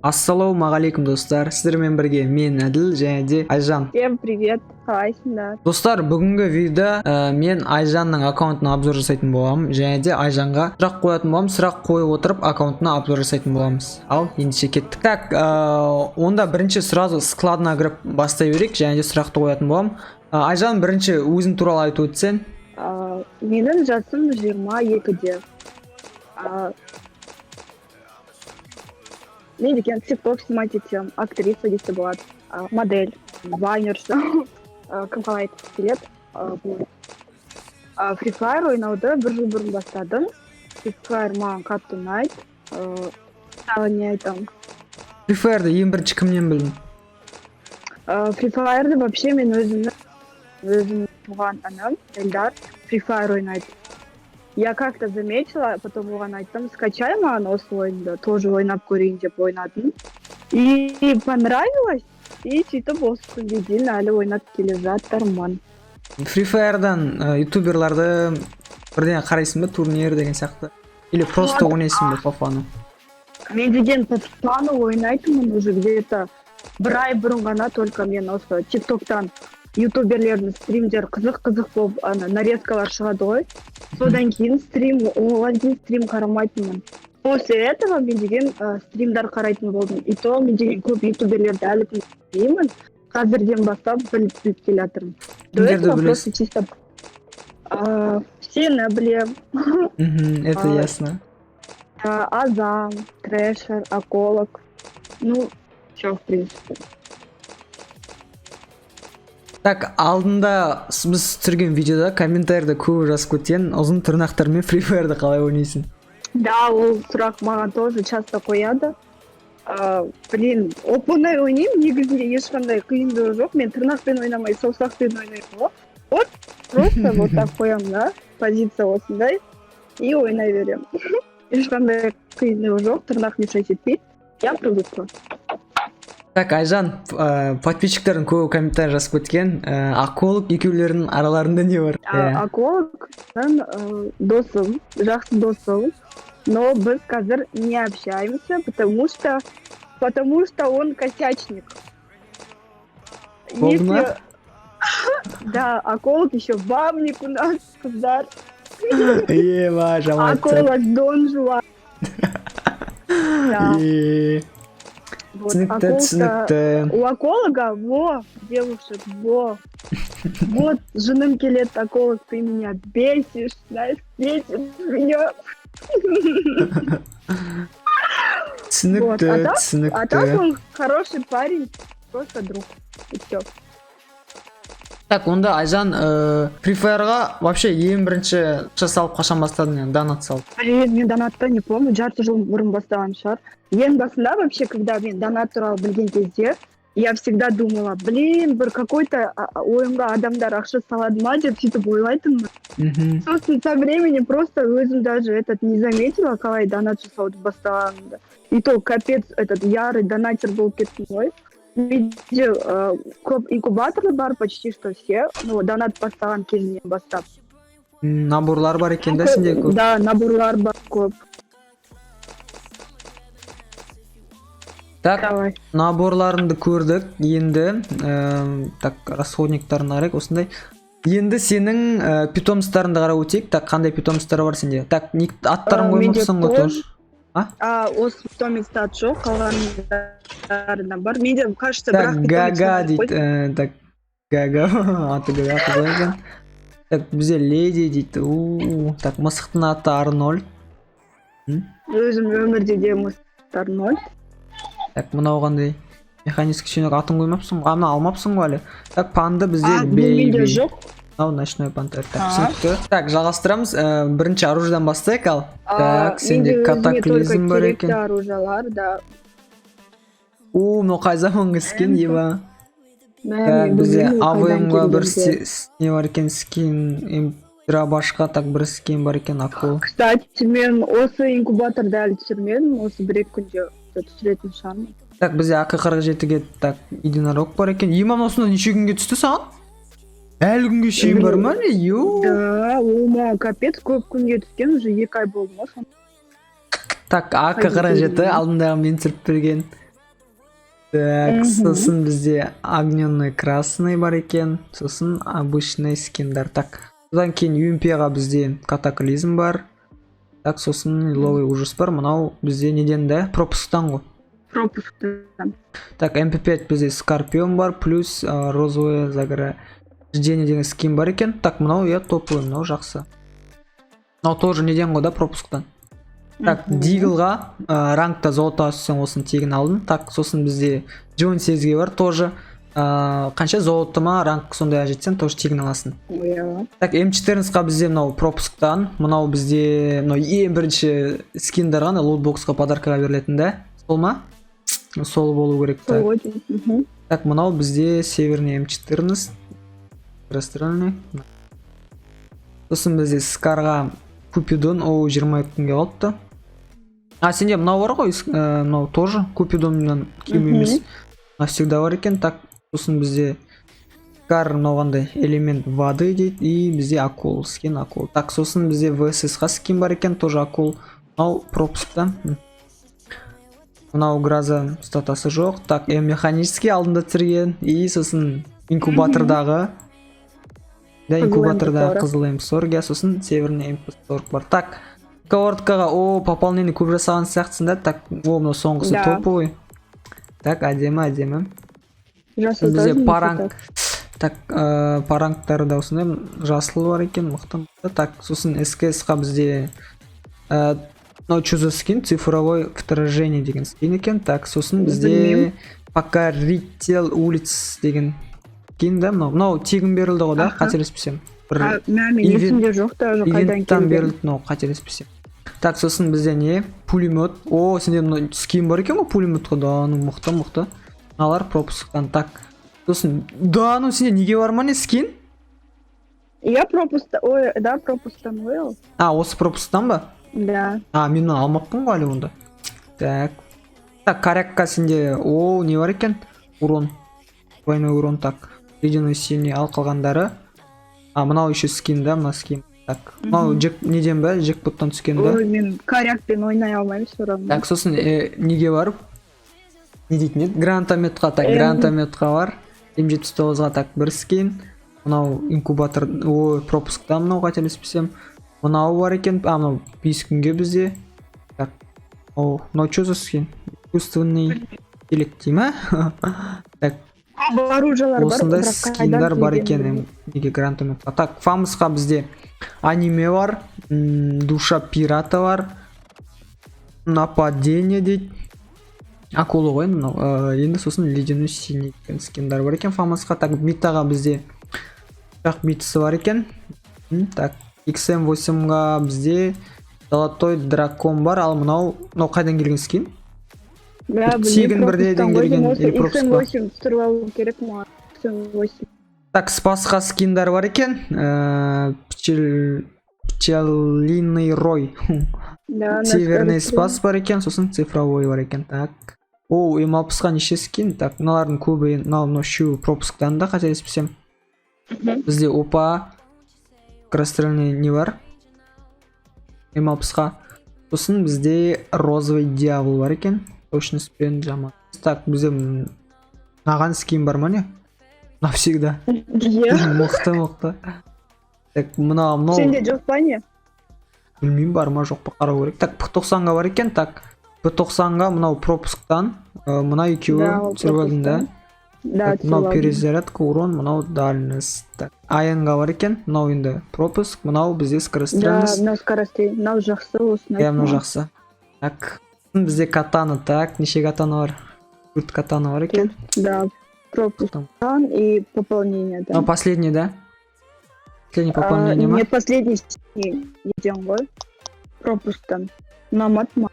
Ассалаумағалейкум достар, сіздермен бірге мен Әділ және де Айжан. Всем привет, қалайсыңдар? Достар, бүгінгі видеода мен Айжанның аккаунтына обзор жасайтын боламын және де Айжанға сұрақ қоятын боламыз. Сұрақ қойып отырып аккаунтына обзор жасайтын боламыз. Ал, ендеше кеттік. Так, онда бірінші сразу складына кіріп бастай берейік және де сұрақты қоятын боламын. Айжан, бірінші өзің туралы айтып өтсең. Менің жасым 22-де. Мен деген тикток снимать етсем, актриса десе болады, модель, вайнерша, кім қалайды келеді. Free Fire ойнауды бір жыл бұрын бастадым. Free Fire маған қатты ұнайды. Тағы не айтамын? Free Fire'ды ең бірінші кімнен білдің? Free Fire'ды вообще мен өзім туған анам, Эльдар, Free Fire ойнайды. Я как-то заметила, потом оған айттым, скачай маған осы ойынды, тоже ойнап көрейін деп ойнадым. И понравилось, и сөйтіп осы күнге дейін әлі ойнап келе жатырмын. Free Fire'дан ютуберларды бірден қарайсың ба, турнир деген сияқты? Или просто ойнайсың ба по фану? Мен деген по фану ойнайтынмын уже где-то бір ай бұрын ғана, только мен осы тиктоктан ютуберлердің стримдер қызық болып нарезкалар шығады ғой. Содан кейін стрим қарамайтынмын. После этого мен деген стримдар қарайтын болдым. И то мен деген көп ютуберлерді әлі күнге білмеймін. Қазірден бастап біліп келе жатырмын. До этого просто чисто сені білем. Это ясно. Азам, Трэшер, Аколог. Ну, все в принципе. Так, алдында біз түсірген видеода комментарийда көп жазып кеткен, ұзын тырнақтармен Free Fire'ды қалай ойнайсың? Да, ол сұрақ маған тоже часто қояды. Блин, оп-оңай ойнаймын, негізінде ешқандай қиындығы жоқ. Мен тырнақпен ойнамай, саусақпен ойнаймын. Вот, просто вот так қоямын, да, позиция осындай, и ойнай беремін. Ешқандай қиындығы жоқ, тырнақ мешать етпейді. Я привыкла. Так, Айжан, подписчиктердің көп комментарий жазып кеткен. Аколог екеулерінің араларында не бар? Аколог досым, жақсы досым, но біз қазір не общаемся, потому что он косячник. Если... Да, Аколог еще бабник у нас, қыздар. Ева, жаман. Аколог Дон Жуан. Түсінікті. У аколога, девушек, вот, женым келет, аколог, ты меня бесишь, знаешь, бесишь меня. Түсінікті. А так он хороший парень, просто друг, и все. Так, онда Айжан Free Fire'ға вообще ең бірінші салып қашан бастадың, донат салып? Мен донатты не помню, жарты жыл бұрын бастаған шығар. Ең басында вообще, когда мен донат туралы білген кезде, я всегда думала, блин, бір какой-то ойынға адамдар ақша салады ма деп сөйтіп ойлайтынмын. Сосын со временем просто өзім даже не заметила, қалай донат жасауды бастағанымды. И то капец ярый донатер болып кеттім ғой. Видео көп инкубаторы бар, почти что все, ну, донат бастаған кезінен бастап. Наборлар бар екен да сенде көп? Да, наборлар бар көп. Так, наборларыңды көрдік, енді, так, расходниктарын қарайық, осындай. Енді сенің питомстарыңды қарап өтейік, так, қандай питомстар бар сенде? Так, аттарын қоймақсың ғой тоже? Осы питомецті ат жоқ, қалғандарына бар. Менде, кажется, бірақ питомец. Так, Гага дейді, так, Гага, аты Гага қызайған. Так, бізде Леди дейді, так, мысықтың аты Арнольд. Өзім өмірде де мысық Арнольд. Так, мынау қандай? Механический щенок атын қоймапсың, ғана алмапсың ғой әлі. Так, панда бізде Бейби. Менде жоқ. Мынау ночной пантер. Так, түсінікті. Так, жалғастырамыз. Бірінші оружиедан бастайық ал. Так, сенде катаклизм бар екен. Менде өзіме только керекті оружиялар, да. Мынау қай заманғы скен, ева. Так, бізде АВМ-ға бір не бар екен, скин, башқа, так, бір скин бар екен, акул. Кстати, мен осы инкубаторды әлі түсірмедім, осы бір-екі күнде түсіретін шығармын. Так, бізде АК-47-ге, так, единорог бар екен. Имам осында неше күнге түсті саған? Әлі күнге шейін бар ма? Да, ома, капец, көп күнге түскен, уже 2 ай болды ма? Так, АК-47 алдындағы мен түсіріп берген. Так, сосын бізде огненный красный бар екен, сосын обычный скиндар. Так, содан кейін UMP-ға бізде катаклизм бар. Так, сосын лиловый ужас бар. Мынау бізде неден да? Пропусктан ғой. Пропусктан. Так, MP5 бізде скорпион бар, плюс розовое заграждение деген скин бар екен. Так, мынау я топовый, мынау жақсы. Мынау тоже неден ғой да, пропусктан. Так, Диглға рангта золото түссең осын тегін алдым. Так, сосын бізде Джон 8-ге бар, тоже қанша золото ма ранг сондай жетсең, тоже тегін аласың. Так, М14-ға бізде мынау пропусктан, мынау бізде мынау ең бірінші скиндар ғана лутбоксқа подаркаға берілетін да. Сол ма? Сол болу керек. Так, мынау бізде северный М14. Растральный. Сосын бізде Скарға Купидон, 22 күнге қалыпты. Сенде мынау бар ғой, мынау тоже Купидоннан кем емес. Навсегда бар екен. Так, сосын бізде Скар мынау қандай элемент воды дейді, и бізде акул, скин акул. Так, сосын бізде ВСС-ға скин бар екен, тоже акул. Мынау пропускта. Мынау граза статасы жоқ. Так, механический алдында түсірген, и сосын инкубатордағы қызыл М40, сосын северный М40 бар. Так, коворткаға пополнение көп жасаған сияқтысың да. Так, мынау соңғысы топовый. Так, әдемі. Бізде паранг. Так, парангтары да осындай жасыл бар екен, мықты. Так, сосын СКС-қа бізде мынау чузо скин, цифровой вторжение деген скин екен. Так, сосын бізде покоритель улиц деген скин да. Мынау тегін берілді ғой да, қателеспесем. Мен есімде жоқ та, қайдан келген берілді, мынау қателеспесем. Так, сосын бізде не? Пулемет. Сенде мынау скин бар екен ғой пулеметқа, да, мықты. Алар пропусктан. Так, сосын сенде неге бар ма не скин? Я пропусктан ғой. Осы пропусктан ба? Да. Мен алмаппын ғой әлі онда. Так, корякка сенде не бар екен? Урон. Двойной урон. Так, ледяной синий ал қалғандары. Мынау еще скин да, мына скин. Так, мынау неден бе? Джекпоттан түскен да. Мен корякпен ойнай алмаймын сорамын. Так, сосын неге барып? Не дейтін еді? Гранатометқа. Так, гранатометқа бар. М79-ға так бір скин. Мынау инкубатор, пропусктан мынау қателеспесем. Мынау бар екен. Мынау 5 күнге бізде. Так, мынау что за скин? Искусственный интеллект дей ма? Так, оружиялар бар. Осындай скиндар бар екен. Неге гранатометқа. Так, фамусқа бізде аниме бар. Душа пирата бар. Нападение дейді. Акулы ғой мынау. Енді сосын ледяной синий скиндар бар екен фамусқа. Так, битаға бізде шақ битасы бар екен. Так, XM8-ға бізде золотой дракон бар. Ал мынау қайдан келген скин? Тегін бірден келген или пропуск ба? XM8 тұрып алу керек ма? XM8. Так, спасқа скиндар бар екен. Пчелиный рой. Северный спас бар екен, сосын цифровой бар екен. Так, М60-ға неше скин? Так, мыналардың көбі мынау үшеуі пропусктан да, қателеспесем. Бізде опа крастрельный не бар? М60-ға. Сосын бізде розовый дьявол бар екен. Точностьпен жаман. Так, бізде мынаған скин бар ма не? Навсегда. Мықты. Так, мынау. Сенде жоқ па не? Білмеймін, бар ма жоқ па, қарау керек. Так, П90-ға бар екен. Так, П90-ға мынау пропусктан. Мына екеуі түсіріп да. Мынау перезарядка, урон, мынау дальность. Так, Аян-ға бар екен. Мынау енді пропуск, мынау бізде скорострельность. Да, мынау скорострельность. Мынау жақсы осыны. Мынау жақсы. Так, бізде катана. Так, неше катана бар? 4 катана бар екен. Да, пропусктан и пополнение. Последний, да? Последний пополнение ма? Нет, последний неден ғой. Пропусктан. Намат ма?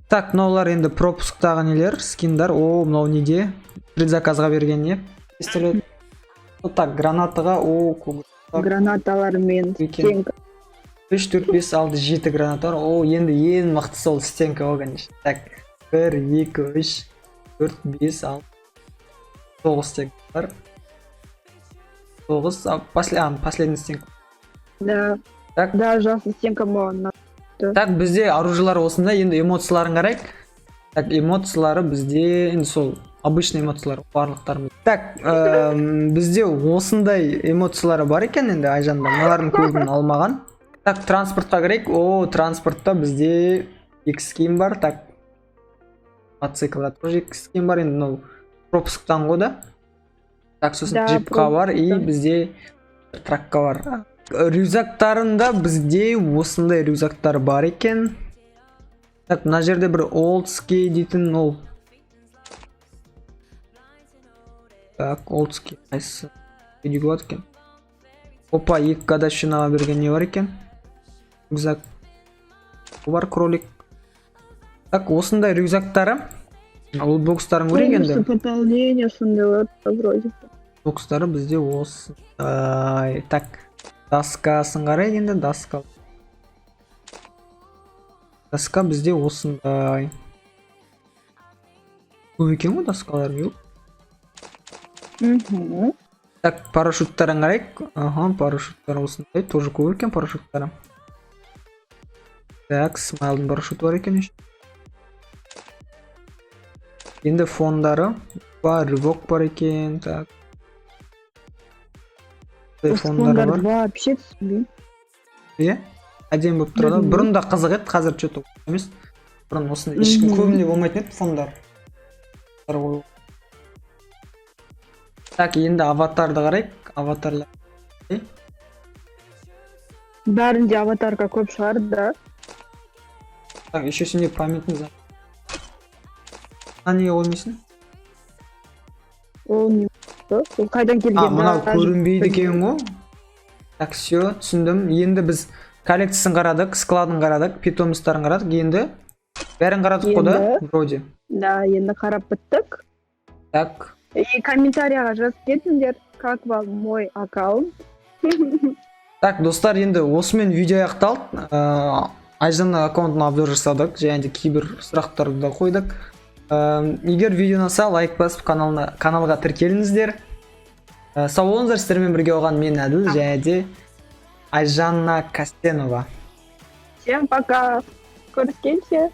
Так, мынаулар енді пропусктағы нелер, скиндар. Мынау неде? Предзаказға берген не? Пистолет. Так, гранатаға, гранаталар мен стенка. 3, 4, 5, 6, 7 гранаталар. Енді ең мақтысы ол стенка ғой, конечно. Так, 1, 2, 3, 4, 5, 6, 9 стенка бар. 9, последний стенка. Да. Так. Да, жақсы стенка болған. Так, бізде оружиялар осында, енді эмоцияларын қарайық. Так, эмоциялары бізде енді сол обычный эмоциялар барлықтарымыз. Так, бізде осындай эмоциялар бар екен енді Айжанда, мыналардың көбін алмаған. Так, транспортқа кірейік. О, транспортта бізде X киім бар. Так, мотоциклда тоже X киім бар, енді мынау пропусктан ғой да. Так, сосын джипқа бар и бізде тракка бар. Рюкзактарында бізде осындай рюкзактар бар екен. Так, мына жерде бір олдский дейтін ол. Так, олдский қайсысы? Үйде болады екен. Опа, 2 годовщинаға берген не бар екен? Рюкзак. Бар кролик. Так, осындай рюкзактары. Лутбокстарын көрейік енді. Пополнение сондай вроде. Бокстары бізде осындай. Так, доскасын қарайық енді, доска. Доска бізде осындай. Көп екен ғой доскалар жоқ. Так, парашюттарын қарайық. Ага, парашюттар осындай. Тоже көп екен парашюттары. Так, смайлдың парашюты бар екен еще. Енді фондары бар, рывок бар екен. Так. Фондары бар. Вообще түсінбеймін. Иә? Әдем болып тұрады. Бұрында қызық еді, қазір что-то емес. Бұрын осындай ешкім көбінде болмайтын еді фондар. Так, енді аватарды қарайық. Аватарлар. Бәрінде аватарка көп шығар, да? Так, еще сенде памятный зам. Не оймайсың? Ол не? Ол қайдан келген? Мынау көрінбейді екен ғой. Так, все, түсіндім. Енді біз коллекциясын қарадық, складын қарадық, питомыстарын қарадық. Енді бәрін қарадық қой да, вроде. Да, енді қарап біттік. Так. И комментарияға жазып кетіңдер, как вам мой аккаунт. Так, достар, енді осымен видео аяқталды. Айжанның аккаунтын обзор жасадық, және де кейбір сұрақтарды да қойдық. Егер видео ұнаса, лайк басып каналға тіркеліңіздер. Сау болыңыздар, сіздермен бірге болған мен Әділ, және де Айжанна Кастенова. Всем пока. Көріскенше.